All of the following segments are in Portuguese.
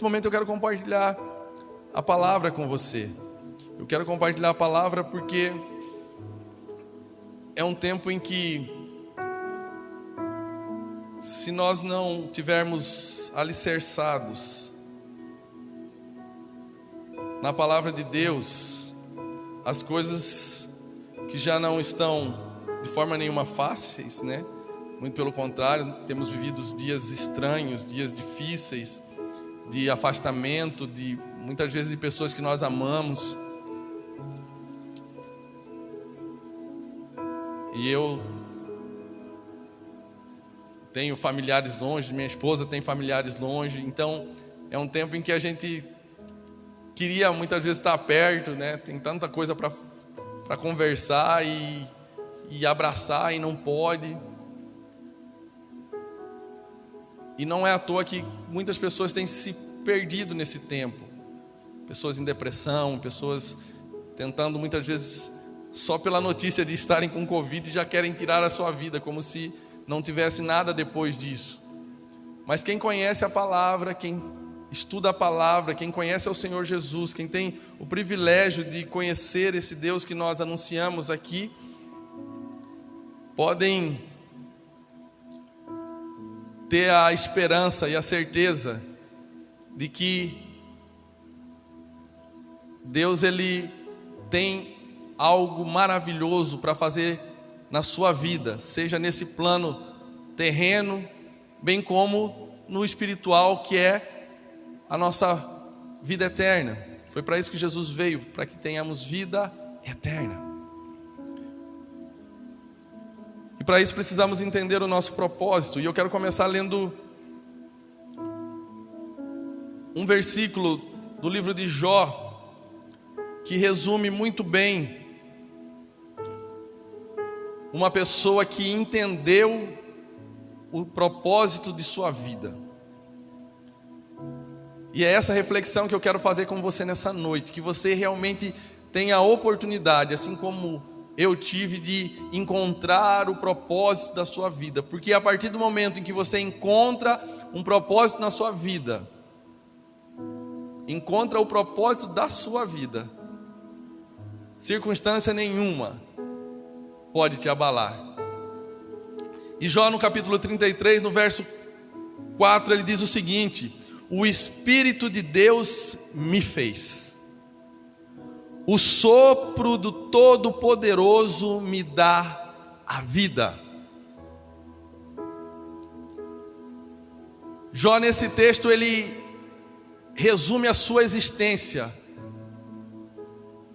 Nesse momento eu quero compartilhar a palavra com você. Eu quero compartilhar a palavra porque é um tempo em que, se nós não tivermos alicerçados na palavra de Deus, as coisas que já não estão de forma nenhuma fáceis, né? Muito pelo contrário, temos vivido dias estranhos, dias difíceis, de afastamento, de muitas vezes de pessoas que nós amamos. E eu tenho familiares longe, minha esposa tem familiares longe, então é um tempo em que a gente queria muitas vezes estar perto, né? Tem tanta coisa para conversar e abraçar e não pode. E não é à toa que muitas pessoas têm se perdido nesse tempo. Pessoas em depressão, pessoas tentando muitas vezes, só pela notícia de estarem com Covid, já querem tirar a sua vida, como se não tivesse nada depois disso. Mas quem conhece a palavra, quem estuda a palavra, quem conhece o Senhor Jesus, quem tem o privilégio de conhecer esse Deus que nós anunciamos aqui, podem ter a esperança e a certeza de que Deus, Ele tem algo maravilhoso para fazer na sua vida, seja nesse plano terreno, bem como no espiritual, que é a nossa vida eterna. Foi para isso que Jesus veio, para que tenhamos vida eterna. E para isso precisamos entender o nosso propósito. E eu quero começar lendo um versículo do livro de Jó, que resume muito bem uma pessoa que entendeu o propósito de sua vida. E é essa reflexão que eu quero fazer com você nessa noite, que você realmente tenha a oportunidade, assim como eu tive, de encontrar o propósito da sua vida. Porque a partir do momento em que você encontra um propósito na sua vida, encontra o propósito da sua vida, circunstância nenhuma pode te abalar. E Jó, no capítulo 33, no verso 4, ele diz o seguinte: o Espírito de Deus me fez, o sopro do Todo-Poderoso me dá a vida. Jó, nesse texto, ele resume a sua existência.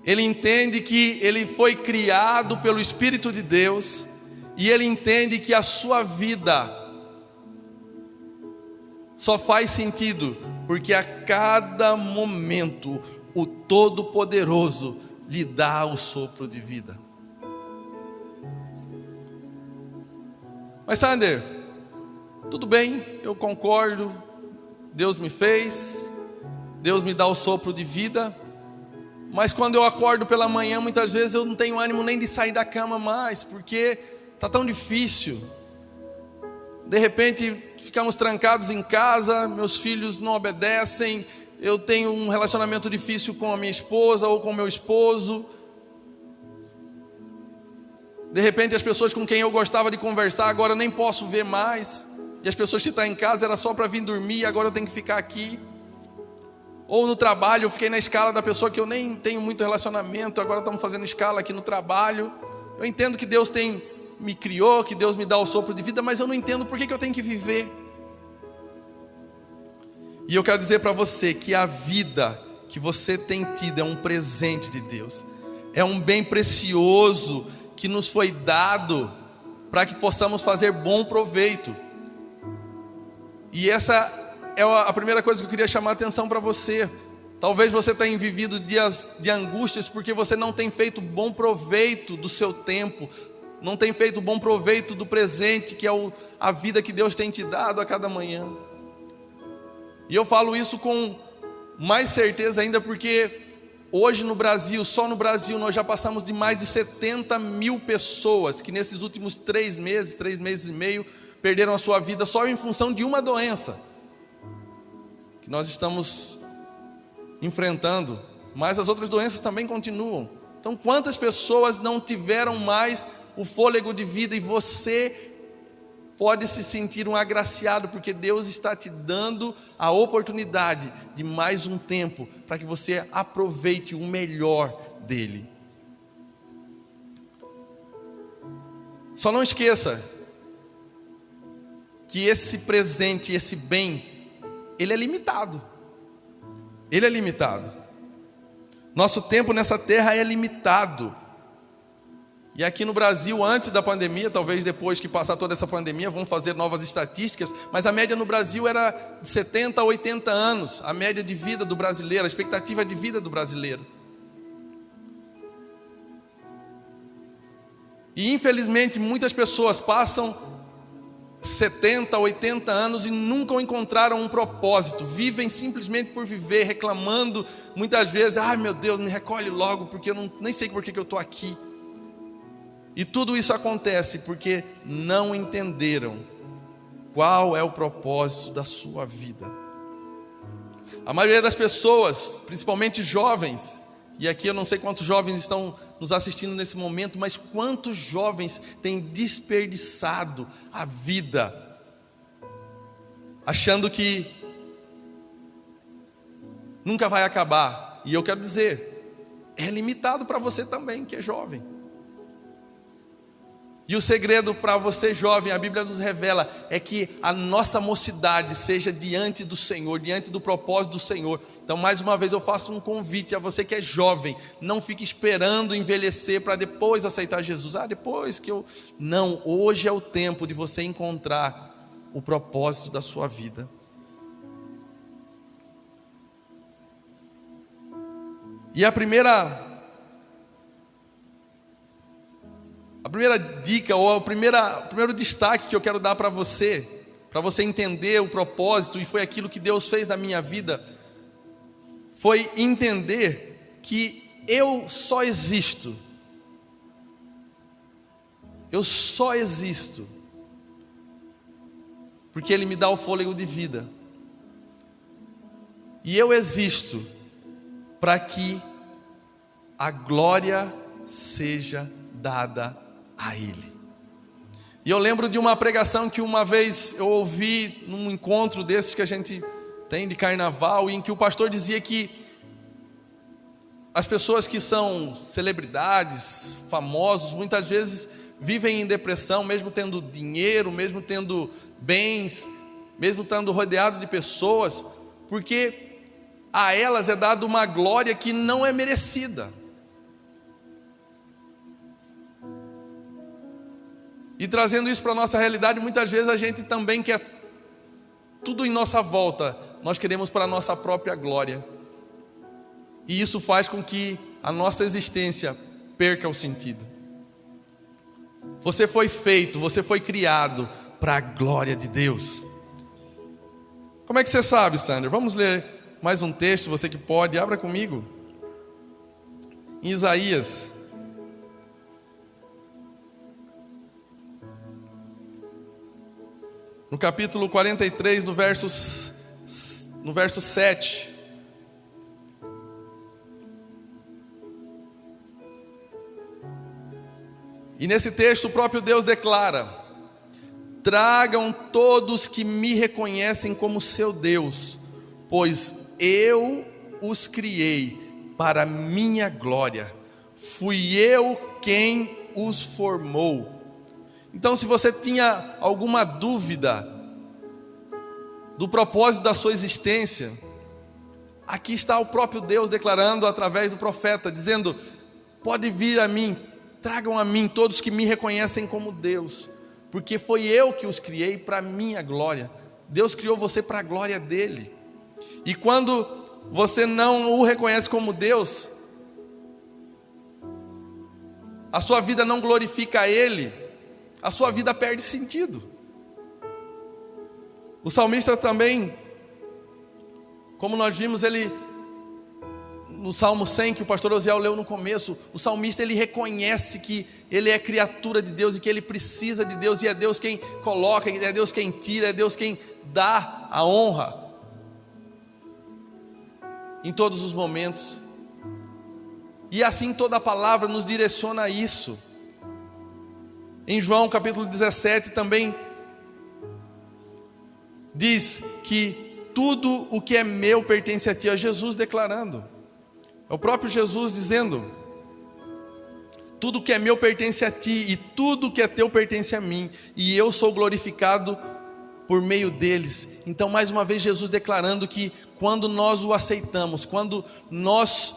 Ele entende que ele foi criado pelo Espírito de Deus, e ele entende que a sua vida só faz sentido porque a cada momento o Todo-Poderoso lhe dá o sopro de vida. Mas Sander, tudo bem, eu concordo, Deus me fez, Deus me dá o sopro de vida, mas quando eu acordo pela manhã, muitas vezes eu não tenho ânimo nem de sair da cama mais, porque está tão difícil. De repente ficamos trancados em casa, meus filhos não obedecem, eu tenho um relacionamento difícil com a minha esposa ou com o meu esposo. De repente as pessoas com quem eu gostava de conversar, agora eu nem posso ver mais. E as pessoas que estão em casa era só para vir dormir, agora eu tenho que ficar aqui. Ou no trabalho, eu fiquei na escala da pessoa que eu nem tenho muito relacionamento, agora estamos fazendo escala aqui no trabalho. Eu entendo que Deus me criou, que Deus me dá o sopro de vida, mas eu não entendo por que eu tenho que viver. E eu quero dizer para você que a vida que você tem tido é um presente de Deus, é um bem precioso que nos foi dado para que possamos fazer bom proveito. E essa é a primeira coisa que eu queria chamar a atenção para você. Talvez você tenha vivido dias de angústias porque você não tem feito bom proveito do seu tempo, não tem feito bom proveito do presente, que é a vida que Deus tem te dado a cada manhã. E eu falo isso com mais certeza ainda porque hoje no Brasil, só no Brasil, nós já passamos de mais de 70 mil pessoas que nesses últimos 3 meses e meio, perderam a sua vida só em função de uma doença, que nós estamos enfrentando, mas as outras doenças também continuam. Então, quantas pessoas não tiveram mais o fôlego de vida, e você pode se sentir um agraciado, porque Deus está te dando a oportunidade de mais um tempo, para que você aproveite o melhor dele. Só não esqueça que esse presente, esse bem, ele é limitado. Ele é limitado. Nosso tempo nessa terra é limitado. E aqui no Brasil, antes da pandemia, talvez depois que passar toda essa pandemia, vamos fazer novas estatísticas, mas a média no Brasil era de 70 a 80 anos, a média de vida do brasileiro, a expectativa de vida do brasileiro. E infelizmente muitas pessoas passam 70, 80 anos e nunca encontraram um propósito, vivem simplesmente por viver, reclamando muitas vezes: ai meu Deus, me recolhe logo, porque eu nem sei por que eu estou aqui. E tudo isso acontece porque não entenderam qual é o propósito da sua vida. A maioria das pessoas, principalmente jovens, e aqui eu não sei quantos jovens estão nos assistindo nesse momento, mas quantos jovens têm desperdiçado a vida, achando que nunca vai acabar. E eu quero dizer, é limitado para você também, que é jovem. E o segredo para você jovem, a Bíblia nos revela, é que a nossa mocidade seja diante do Senhor, diante do propósito do Senhor. Então, mais uma vez eu faço um convite a você que é jovem: não fique esperando envelhecer para depois aceitar Jesus. Depois que eu... Não, hoje é o tempo de você encontrar o propósito da sua vida. E a primeira dica, ou o primeiro destaque que eu quero dar para você entender o propósito, e foi aquilo que Deus fez na minha vida, foi entender que eu só existo. Eu só existo porque Ele me dá o fôlego de vida. E eu existo para que a glória seja dada a Ele. E eu lembro de uma pregação que uma vez eu ouvi num encontro desses que a gente tem de carnaval, em que o pastor dizia que as pessoas que são celebridades, famosos, muitas vezes vivem em depressão, mesmo tendo dinheiro, mesmo tendo bens, mesmo estando rodeado de pessoas, porque a elas é dada uma glória que não é merecida. E trazendo isso para a nossa realidade, muitas vezes a gente também quer tudo em nossa volta, nós queremos para a nossa própria glória. E isso faz com que a nossa existência perca o sentido. Você foi feito, você foi criado para a glória de Deus. Como é que você sabe, Sandra? Vamos ler mais um texto, você que pode, abra comigo. Em Isaías. No capítulo 43, no verso 7. E nesse texto o próprio Deus declara: tragam todos que me reconhecem como seu Deus, pois eu os criei para minha glória, fui eu quem os formou. Então, se você tinha alguma dúvida do propósito da sua existência, aqui está o próprio Deus declarando através do profeta, dizendo: pode vir a mim, tragam a mim todos que me reconhecem como Deus, porque foi eu que os criei para a minha glória. Deus criou você para a glória dele. E quando você não o reconhece como Deus, a sua vida não glorifica a Ele, a sua vida perde sentido. O salmista também, como nós vimos, ele no Salmo 100, que o pastor Osiel leu no começo, o salmista ele reconhece que ele é criatura de Deus e que ele precisa de Deus, e é Deus quem coloca, é Deus quem tira, é Deus quem dá a honra. em todos os momentos. E assim toda a palavra nos direciona a isso. Em João capítulo 17 também diz que tudo o que é meu pertence a ti. É Jesus declarando. É o próprio Jesus dizendo: tudo que é meu pertence a ti, e tudo que é teu pertence a mim, e eu sou glorificado por meio deles. Então, mais uma vez, Jesus declarando que quando nós o aceitamos, quando nós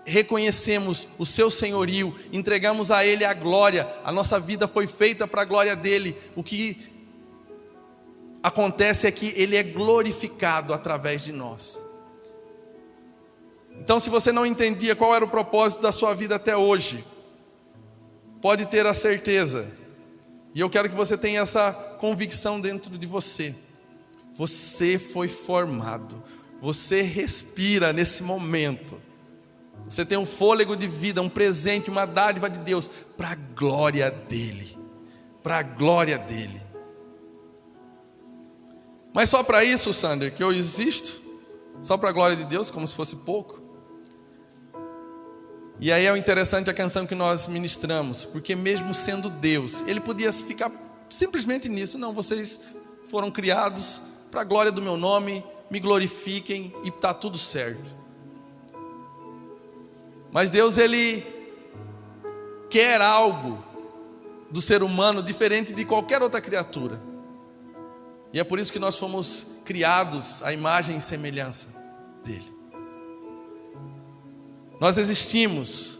reconhecemos o seu senhorio, entregamos a Ele a glória, a nossa vida foi feita para a glória dEle, o que acontece é que Ele é glorificado através de nós. Então, se você não entendia qual era o propósito da sua vida até hoje, pode ter a certeza, e eu quero que você tenha essa convicção dentro de você: você foi formado, você respira nesse momento, você tem um fôlego de vida, um presente, uma dádiva de Deus, para a glória dEle, para a glória dEle. Mas só para isso, Sander, que eu existo? Só para a glória de Deus, como se fosse pouco? E aí é o interessante a canção que nós ministramos, porque mesmo sendo Deus, Ele podia ficar simplesmente nisso. Não, vocês foram criados para a glória do meu nome, me glorifiquem e está tudo certo. Mas Deus, Ele quer algo do ser humano diferente de qualquer outra criatura. E é por isso que nós fomos criados à imagem e semelhança dEle. Nós existimos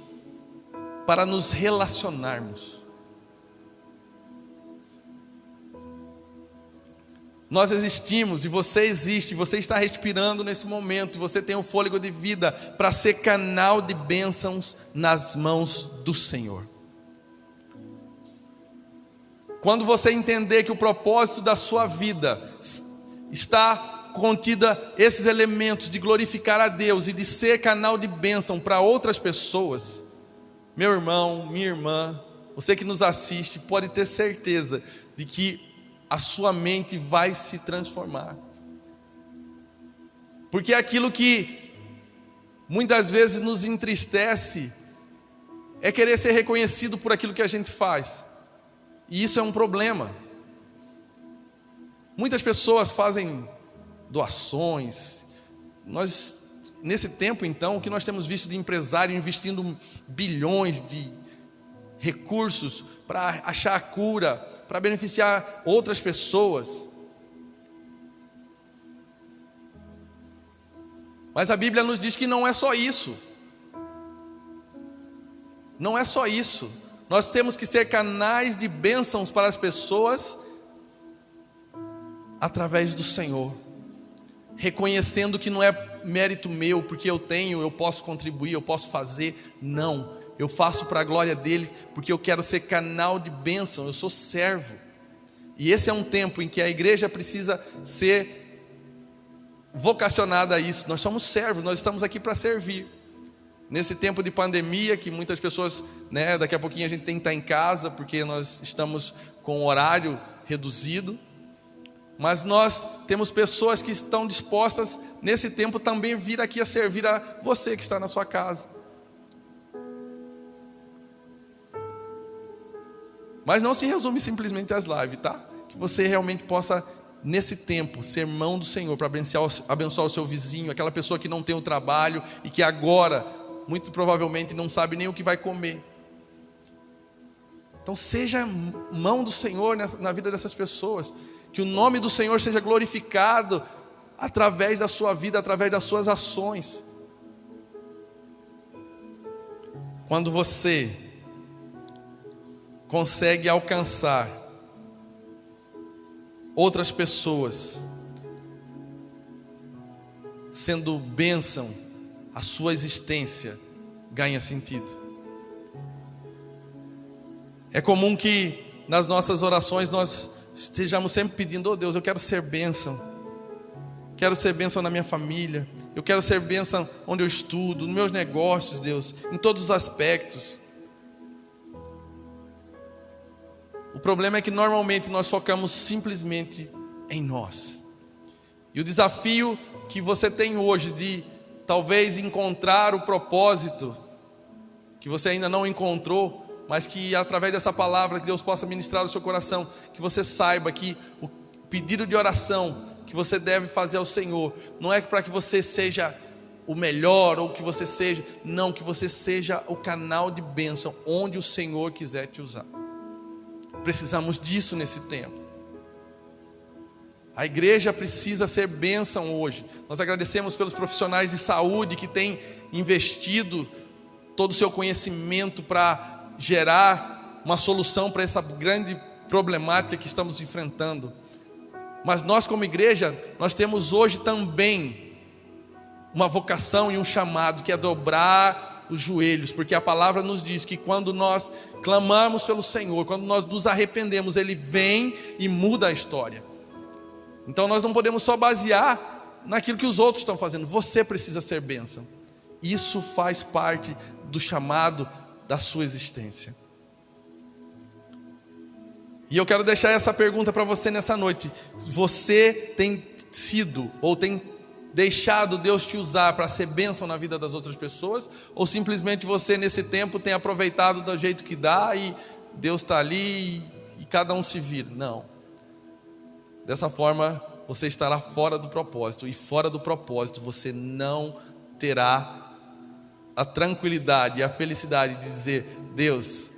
para nos relacionarmos. Nós existimos e você existe, você está respirando nesse momento, e você tem um fôlego de vida para ser canal de bênçãos nas mãos do Senhor. Quando você entender que o propósito da sua vida está contida esses elementos de glorificar a Deus e de ser canal de bênção para outras pessoas, meu irmão, minha irmã, você que nos assiste, pode ter certeza de que a sua mente vai se transformar. Porque aquilo que muitas vezes nos entristece é querer ser reconhecido por aquilo que a gente faz. E isso é um problema. Muitas pessoas fazem doações. Nós, nesse tempo então, o que nós temos visto de empresário investindo bilhões de recursos para achar a cura, para beneficiar outras pessoas. Mas a Bíblia nos diz que não é só isso. Não é só isso. Nós temos que ser canais de bênçãos para as pessoas através do Senhor, reconhecendo que não é mérito meu, porque eu tenho, eu posso contribuir, eu posso fazer. Não, eu faço para a glória dele, porque eu quero ser canal de bênção, eu sou servo. E esse é um tempo em que a igreja precisa ser vocacionada a isso. Nós somos servos, nós estamos aqui para servir. Nesse tempo de pandemia, que muitas pessoas, daqui a pouquinho a gente tem que estar em casa, porque nós estamos com o horário reduzido. Mas nós temos pessoas que estão dispostas, nesse tempo, também vir aqui a servir a você que está na sua casa. Mas não se resume simplesmente às lives, tá? Que você realmente possa, nesse tempo, ser mão do Senhor para abençoar o seu vizinho, aquela pessoa que não tem o trabalho e que agora, muito provavelmente, não sabe nem o que vai comer. Então seja mão do Senhor na vida dessas pessoas. Que o nome do Senhor seja glorificado através da sua vida, através das suas ações. Quando você consegue alcançar outras pessoas, sendo bênção, a sua existência ganha sentido. É comum que nas nossas orações nós estejamos sempre pedindo: oh Deus, eu quero ser bênção. Quero ser bênção na minha família. Eu quero ser bênção onde eu estudo, nos meus negócios, Deus, em todos os aspectos. O problema é que normalmente nós focamos simplesmente em nós. E o desafio que você tem hoje de talvez encontrar o propósito que você ainda não encontrou, mas que através dessa palavra que Deus possa ministrar no seu coração, que você saiba que o pedido de oração que você deve fazer ao Senhor, não é para que você seja o melhor, ou que você seja, não, que você seja o canal de bênção, onde o Senhor quiser te usar. Precisamos disso nesse tempo. A igreja precisa ser bênção hoje. Nós agradecemos pelos profissionais de saúde que têm investido todo o seu conhecimento para gerar uma solução para essa grande problemática que estamos enfrentando. Mas nós como igreja, nós temos hoje também uma vocação e um chamado que é dobrar os joelhos, porque a palavra nos diz que quando nós clamamos pelo Senhor, quando nós nos arrependemos, Ele vem e muda a história. Então nós não podemos só basear naquilo que os outros estão fazendo. Você precisa ser bênção. Isso faz parte do chamado da sua existência. E eu quero deixar essa pergunta para você nessa noite. Você tem sido ou tem deixado Deus te usar para ser bênção na vida das outras pessoas? Ou simplesmente você nesse tempo tem aproveitado do jeito que dá e Deus está ali e cada um se vira? Não. Dessa forma você estará fora do propósito. E fora do propósito você não terá a tranquilidade e a felicidade de dizer: Deus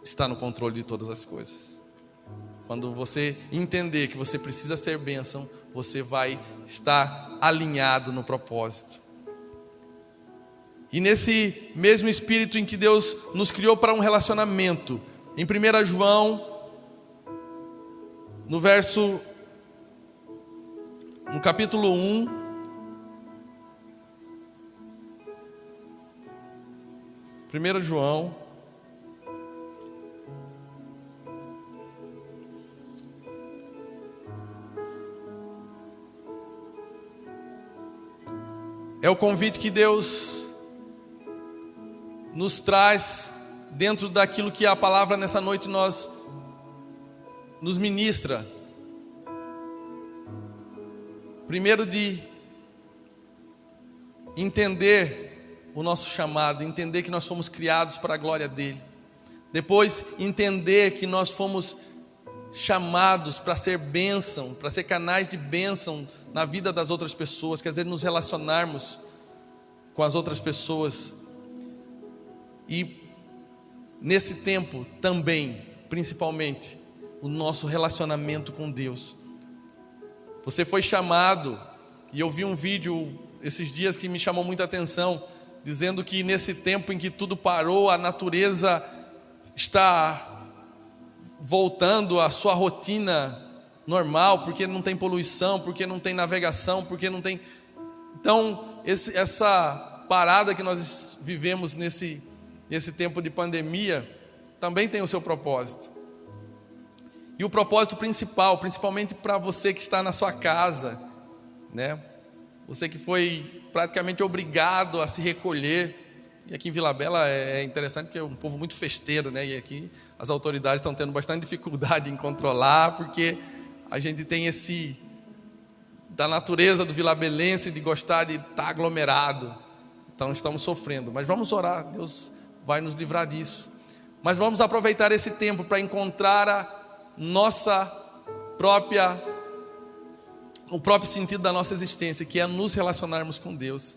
está no controle de todas as coisas. Quando você entender que você precisa ser bênção, você vai estar alinhado no propósito. E nesse mesmo espírito em que Deus nos criou para um relacionamento, em 1 João, no capítulo 1, João, é o convite que Deus nos traz dentro daquilo que a palavra nessa noite nos ministra. Primeiro, de entender o nosso chamado, entender que nós fomos criados para a glória dele. Depois, entender que nós fomos chamados para ser bênção, para ser canais de bênção na vida das outras pessoas, quer dizer, nos relacionarmos com as outras pessoas. E nesse tempo também, principalmente, o nosso relacionamento com Deus. Você foi chamado, e eu vi um vídeo esses dias que me chamou muita atenção, dizendo que nesse tempo em que tudo parou, a natureza está voltando à sua rotina normal, porque não tem poluição, porque não tem navegação, porque não tem... Então, essa parada que nós vivemos nesse tempo de pandemia, também tem o seu propósito. E o propósito principal, principalmente para você que está na sua casa, né? Você que foi praticamente obrigado a se recolher. E aqui em Vila Bela é interessante porque é um povo muito festeiro, né? E aqui as autoridades estão tendo bastante dificuldade em controlar, porque a gente tem da natureza do vilabelense de gostar de estar aglomerado. Então estamos sofrendo, mas vamos orar, Deus vai nos livrar disso. Mas vamos aproveitar esse tempo para encontrar o próprio sentido da nossa existência, que é nos relacionarmos com Deus.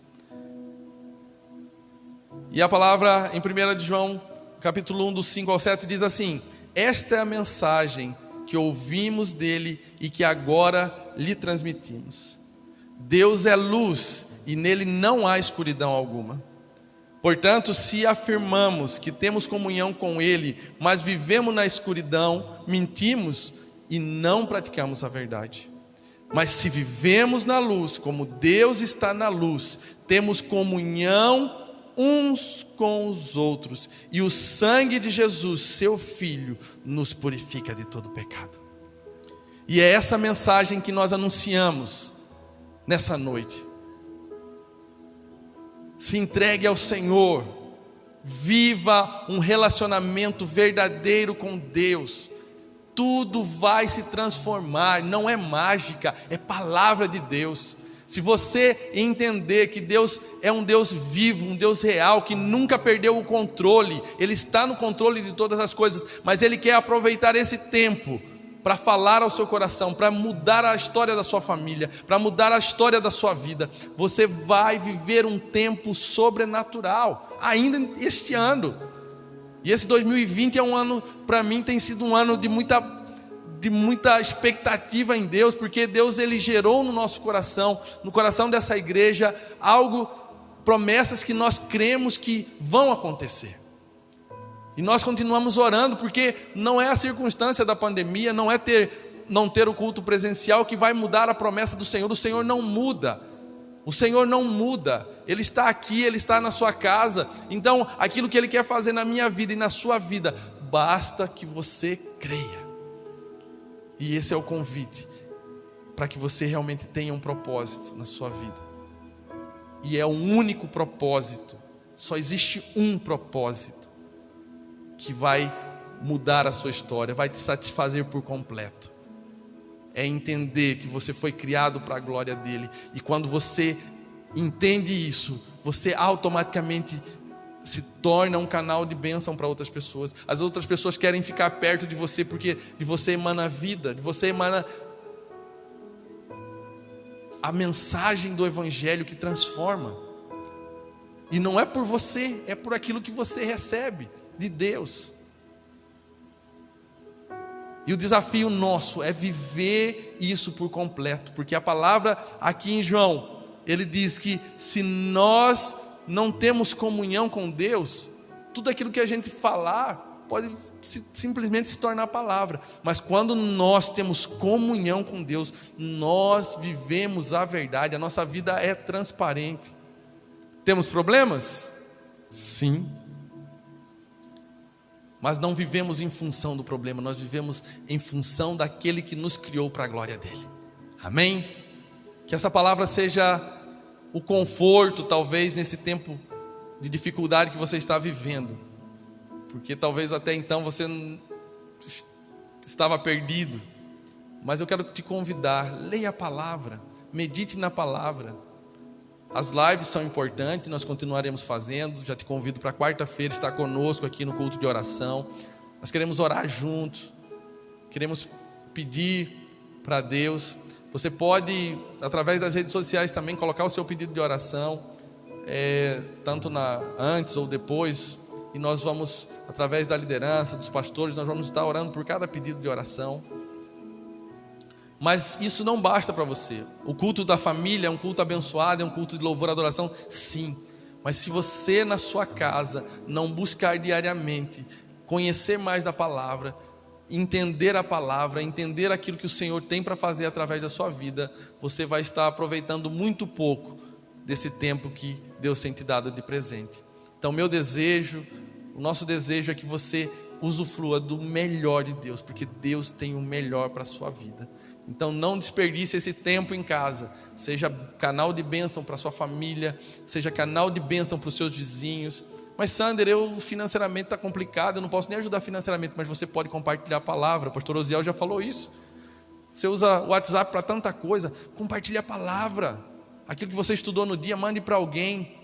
E a palavra em 1 João, capítulo 1, do 5 ao 7, diz assim: esta é a mensagem que ouvimos dele e que agora lhe transmitimos. Deus é luz e nele não há escuridão alguma. Portanto, se afirmamos que temos comunhão com ele, mas vivemos na escuridão, mentimos e não praticamos a verdade. Mas se vivemos na luz, como Deus está na luz, temos comunhão uns com os outros, e o sangue de Jesus, seu Filho, nos purifica de todo pecado. E é essa mensagem que nós anunciamos nessa noite. Se entregue ao Senhor, viva um relacionamento verdadeiro com Deus. Tudo vai se transformar, não é mágica, é palavra de Deus. Se você entender que Deus é um Deus vivo, um Deus real, que nunca perdeu o controle, Ele está no controle de todas as coisas, mas Ele quer aproveitar esse tempo para falar ao seu coração, para mudar a história da sua família, para mudar a história da sua vida. Você vai viver um tempo sobrenatural, ainda este ano. E esse 2020 é um ano, para mim, tem sido um ano de muita expectativa em Deus, porque Deus, Ele gerou no nosso coração, no coração dessa igreja, promessas que nós cremos que vão acontecer. E nós continuamos orando, porque não é a circunstância da pandemia, não ter o culto presencial que vai mudar a promessa do Senhor. O Senhor não muda. O Senhor não muda. Ele está aqui, Ele está na sua casa. Então, aquilo que Ele quer fazer na minha vida e na sua vida, basta que você creia. E esse é o convite, para que você realmente tenha um propósito na sua vida. E é um único propósito. Só existe um propósito que vai mudar a sua história, vai te satisfazer por completo. É entender que você foi criado para a glória dEle. E quando você entende isso, você automaticamente se torna um canal de bênção para outras pessoas. As outras pessoas querem ficar perto de você, porque de você emana vida, de você emana a mensagem do Evangelho que transforma. E não é por você, é por aquilo que você recebe de Deus. E o desafio nosso é viver isso por completo, porque a palavra aqui em João, ele diz que se nós não temos comunhão com Deus, tudo aquilo que a gente falar pode simplesmente se tornar palavra. Mas quando nós temos comunhão com Deus, nós vivemos a verdade, a nossa vida é transparente. Temos problemas? Sim. Mas não vivemos em função do problema, nós vivemos em função daquele que nos criou para a glória dEle. Amém? Que essa palavra seja o conforto, talvez, nesse tempo de dificuldade que você está vivendo. Porque talvez até então você estava perdido. Mas eu quero te convidar, leia a palavra, medite na palavra. As lives são importantes, nós continuaremos fazendo. Já te convido para quarta-feira estar conosco aqui no culto de oração. Nós queremos orar juntos, queremos pedir para Deus. Você pode, através das redes sociais também, colocar o seu pedido de oração, tanto antes ou depois. E nós vamos, através da liderança, dos pastores, nós vamos estar orando por cada pedido de oração. Mas isso não basta para você. O culto da família é um culto abençoado, é um culto de louvor e adoração, sim. Mas se você na sua casa não buscar diariamente conhecer mais da palavra, entender a palavra, entender aquilo que o Senhor tem para fazer através da sua vida, você vai estar aproveitando muito pouco desse tempo que Deus tem te dado de presente. Então o nosso desejo é que você usufrua do melhor de Deus, porque Deus tem o melhor para a sua vida. Então não desperdice esse tempo em casa, seja canal de bênção para a sua família, seja canal de bênção para os seus vizinhos. Mas Sander, financeiramente está complicado, eu não posso nem ajudar financeiramente, mas você pode compartilhar a palavra, o pastor Osiel já falou isso. Você usa o WhatsApp para tanta coisa, compartilhe a palavra, aquilo que você estudou no dia, mande para alguém,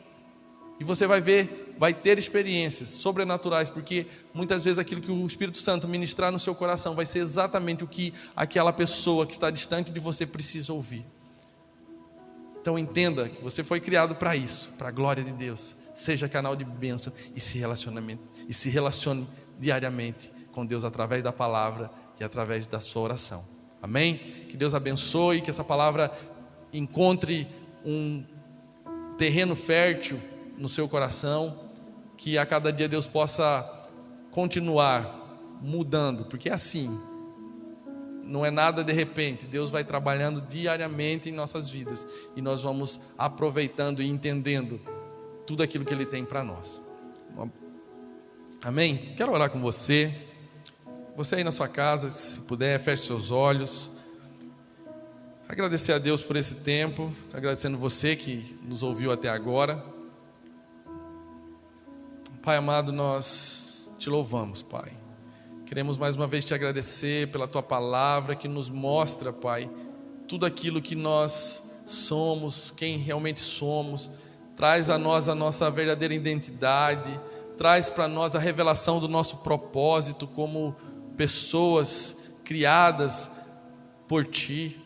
e você vai ter experiências sobrenaturais, porque muitas vezes aquilo que o Espírito Santo ministrar no seu coração vai ser exatamente o que aquela pessoa que está distante de você precisa ouvir. Então entenda que você foi criado para isso, para a glória de Deus. Seja canal de bênção e se relacione diariamente com Deus através da palavra e através da sua oração. Amém? Que Deus abençoe, que essa palavra encontre um terreno fértil no seu coração, que a cada dia Deus possa continuar mudando, porque é assim, não é nada de repente. Deus vai trabalhando diariamente em nossas vidas, e nós vamos aproveitando e entendendo tudo aquilo que Ele tem para nós. Amém? Quero orar com você. Você aí na sua casa, se puder, feche seus olhos. Agradecer a Deus por esse tempo, agradecendo você que nos ouviu até agora. Pai amado, nós te louvamos, Pai. Queremos mais uma vez te agradecer pela Tua palavra que nos mostra, Pai, tudo aquilo que nós somos, quem realmente somos. Traz a nós a nossa verdadeira identidade, traz para nós a revelação do nosso propósito como pessoas criadas por Ti,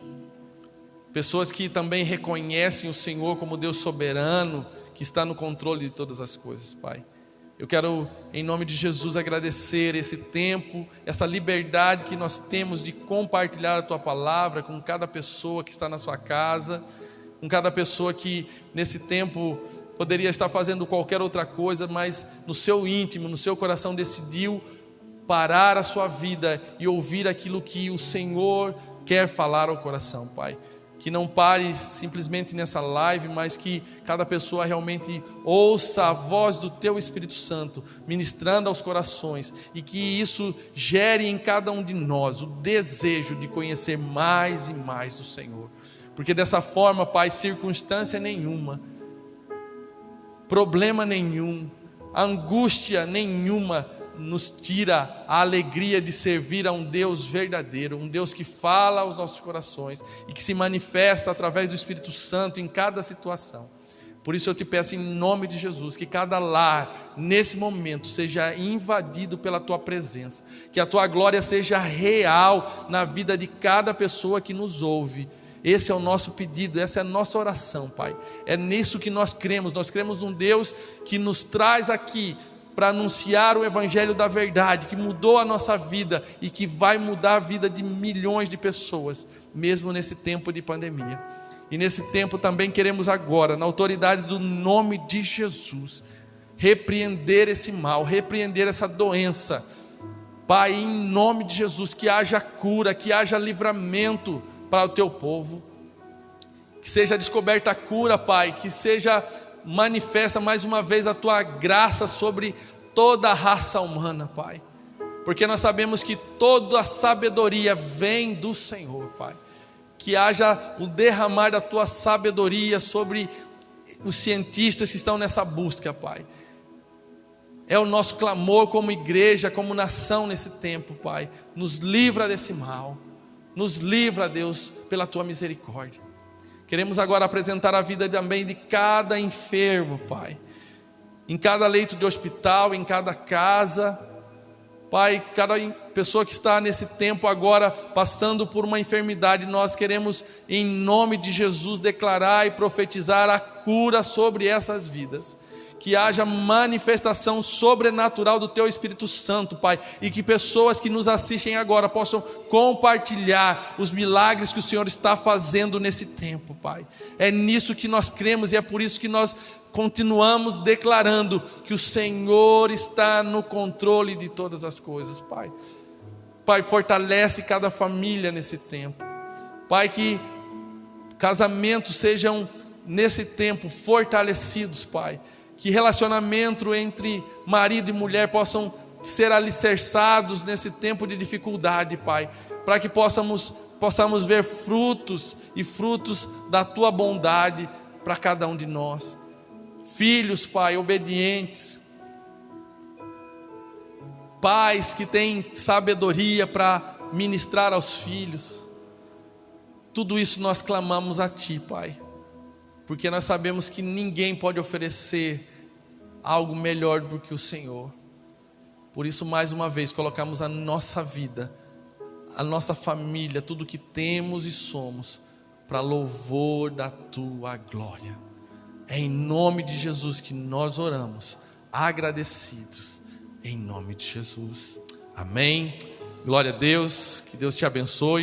pessoas que também reconhecem o Senhor como Deus soberano, que está no controle de todas as coisas, Pai. Eu quero, em nome de Jesus, agradecer esse tempo, essa liberdade que nós temos de compartilhar a Tua palavra com cada pessoa que está na sua casa, com cada pessoa que nesse tempo poderia estar fazendo qualquer outra coisa, mas no seu íntimo, no seu coração decidiu parar a sua vida e ouvir aquilo que o Senhor quer falar ao coração, Pai. Que não pare simplesmente nessa live, mas que cada pessoa realmente ouça a voz do Teu Espírito Santo, ministrando aos corações, e que isso gere em cada um de nós o desejo de conhecer mais e mais do Senhor. Porque dessa forma, Pai, circunstância nenhuma, problema nenhum, angústia nenhuma nos tira a alegria de servir a um Deus verdadeiro, um Deus que fala aos nossos corações e que se manifesta através do Espírito Santo em cada situação. Por isso eu te peço em nome de Jesus, que cada lar nesse momento seja invadido pela Tua presença, que a Tua glória seja real na vida de cada pessoa que nos ouve. Esse é o nosso pedido, essa é a nossa oração, Pai. É nisso que nós cremos num Deus que nos traz aqui para anunciar o Evangelho da verdade, que mudou a nossa vida e que vai mudar a vida de milhões de pessoas, mesmo nesse tempo de pandemia. E nesse tempo também queremos agora, na autoridade do nome de Jesus, repreender esse mal, repreender essa doença. Pai, em nome de Jesus, que haja cura, que haja livramento para o Teu povo, que seja descoberta a cura, Pai, que seja manifesta mais uma vez a Tua graça sobre toda a raça humana, Pai, porque nós sabemos que toda a sabedoria vem do Senhor, Pai. Que haja o derramar da Tua sabedoria sobre os cientistas que estão nessa busca, Pai. É o nosso clamor como igreja, como nação nesse tempo, Pai. Nos livra desse mal, nos livra, Deus, pela Tua misericórdia. Queremos agora apresentar a vida também de cada enfermo, Pai, em cada leito de hospital, em cada casa, Pai, cada pessoa que está nesse tempo agora passando por uma enfermidade, nós queremos em nome de Jesus declarar e profetizar a cura sobre essas vidas. Que haja manifestação sobrenatural do Teu Espírito Santo, Pai, e que pessoas que nos assistem agora possam compartilhar os milagres que o Senhor está fazendo nesse tempo, Pai. É nisso que nós cremos e é por isso que nós continuamos declarando que o Senhor está no controle de todas as coisas, Pai. Pai, fortalece cada família nesse tempo, Pai, que casamentos sejam nesse tempo fortalecidos, Pai. Que relacionamento entre marido e mulher possam ser alicerçados nesse tempo de dificuldade, Pai, para que possamos ver frutos e frutos da Tua bondade para cada um de nós. Filhos, Pai, obedientes, pais que têm sabedoria para ministrar aos filhos. Tudo isso nós clamamos a Ti, Pai, porque nós sabemos que ninguém pode oferecer algo melhor do que o Senhor. Por isso, mais uma vez, colocamos a nossa vida, a nossa família, tudo que temos e somos, para louvor da Tua glória. É em nome de Jesus que nós oramos, agradecidos, em nome de Jesus. Amém. Glória a Deus, que Deus te abençoe.